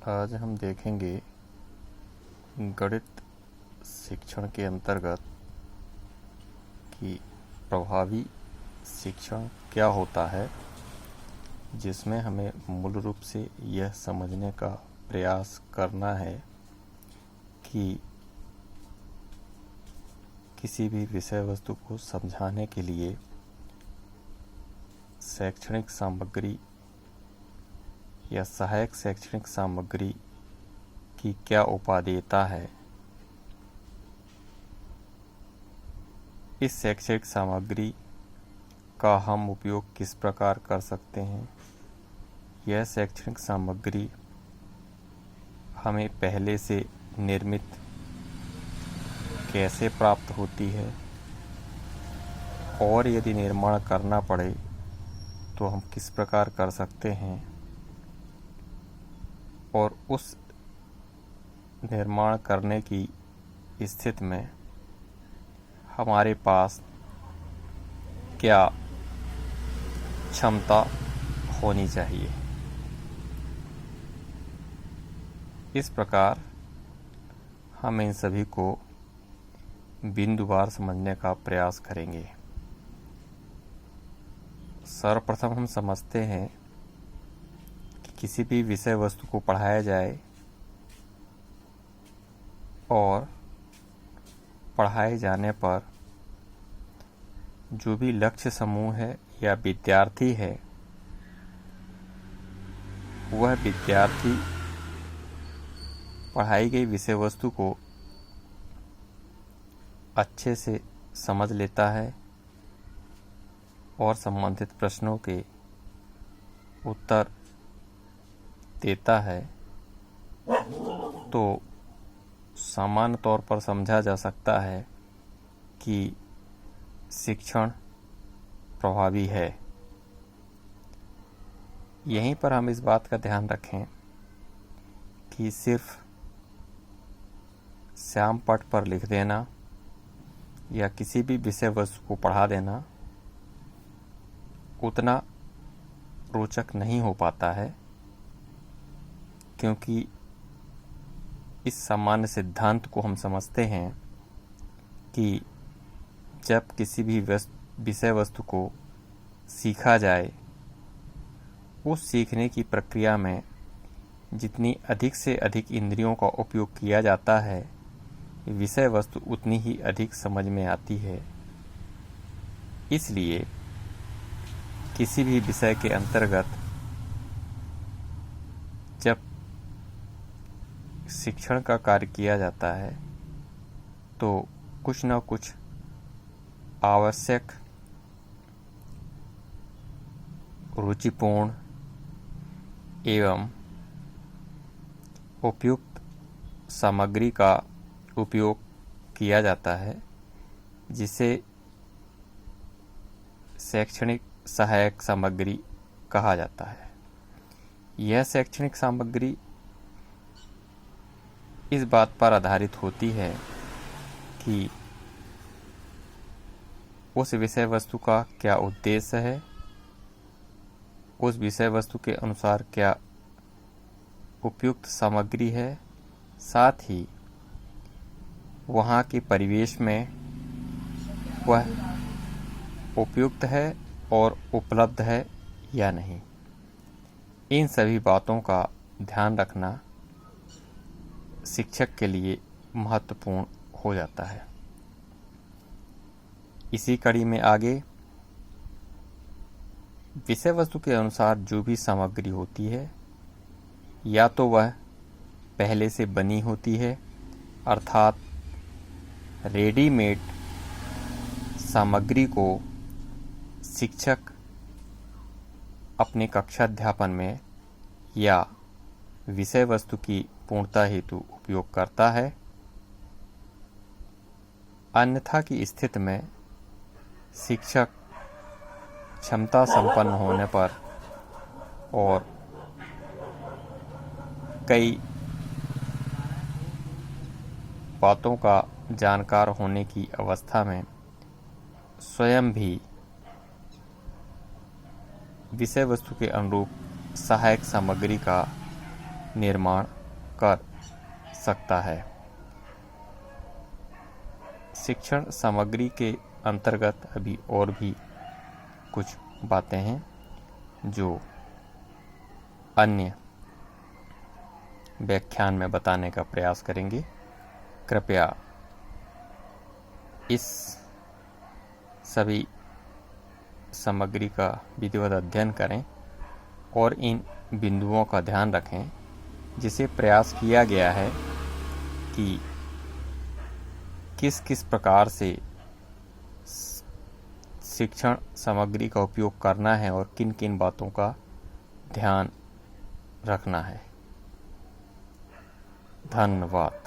आज हम देखेंगे गणित शिक्षण के अंतर्गत कि प्रभावी शिक्षण क्या होता है, जिसमें हमें मूल रूप से यह समझने का प्रयास करना है कि किसी भी विषय वस्तु को समझाने के लिए शैक्षणिक सामग्री या सहायक शैक्षणिक सामग्री की क्या उपादेयता है। इस शैक्षणिक सामग्री का हम उपयोग किस प्रकार कर सकते हैं। यह शैक्षणिक सामग्री हमें पहले से निर्मित कैसे प्राप्त होती है, और यदि निर्माण करना पड़े तो हम किस प्रकार कर सकते हैं, और उस निर्माण करने की स्थिति में हमारे पास क्या क्षमता होनी चाहिए। इस प्रकार हम इन सभी को बिंदुवार समझने का प्रयास करेंगे। सर्वप्रथम हम समझते हैं कि किसी भी विषय वस्तु को पढ़ाया जाए और पढ़ाए जाने पर जो भी लक्ष्य समूह है या विद्यार्थी है, वह विद्यार्थी पढ़ाई गई विषय वस्तु को अच्छे से समझ लेता है और संबंधित प्रश्नों के उत्तर देता है, तो सामान्य तौर पर समझा जा सकता है कि शिक्षण प्रभावी है। यहीं पर हम इस बात का ध्यान रखें कि सिर्फ श्याम पट पर लिख देना या किसी भी विषय वस्तु को पढ़ा देना उतना रोचक नहीं हो पाता है, क्योंकि इस सामान्य सिद्धांत को हम समझते हैं कि जब किसी भी विषय वस्तु को सीखा जाए, उस सीखने की प्रक्रिया में जितनी अधिक से अधिक इंद्रियों का उपयोग किया जाता है, विषय वस्तु उतनी ही अधिक समझ में आती है। इसलिए किसी भी विषय के अंतर्गत जब शिक्षण का कार्य किया जाता है तो कुछ न कुछ आवश्यक, रुचिपूर्ण एवं उपयुक्त सामग्री का उपयोग किया जाता है, जिसे शैक्षणिक सहायक सामग्री कहा जाता है। यह शैक्षणिक सामग्री इस बात पर आधारित होती है कि उस विषय वस्तु का क्या उद्देश्य है, उस विषय वस्तु के अनुसार क्या उपयुक्त सामग्री है, साथ ही वहाँ के परिवेश में वह उपयुक्त है और उपलब्ध है या नहीं। इन सभी बातों का ध्यान रखना शिक्षक के लिए महत्वपूर्ण हो जाता है। इसी कड़ी में आगे विषय वस्तु के अनुसार जो भी सामग्री होती है, या तो वह पहले से बनी होती है, अर्थात रेडीमेड सामग्री को शिक्षक अपने कक्षाध्यापन में या विषय वस्तु की पूर्णता हेतु उपयोग करता है, अन्यथा की स्थिति में शिक्षक क्षमता संपन्न होने पर और कई बातों का जानकार होने की अवस्था में स्वयं भी विषय वस्तु के अनुरूप सहायक सामग्री का निर्माण कर सकता है। शिक्षण सामग्री के अंतर्गत अभी और भी कुछ बातें हैं जो अन्य व्याख्यान में बताने का प्रयास करेंगे। कृपया इस सभी सामग्री का विधिवत अध्ययन करें और इन बिंदुओं का ध्यान रखें जिसे प्रयास किया गया है कि किस किस प्रकार से शिक्षण सामग्री का उपयोग करना है और किन किन बातों का ध्यान रखना है। धन्यवाद।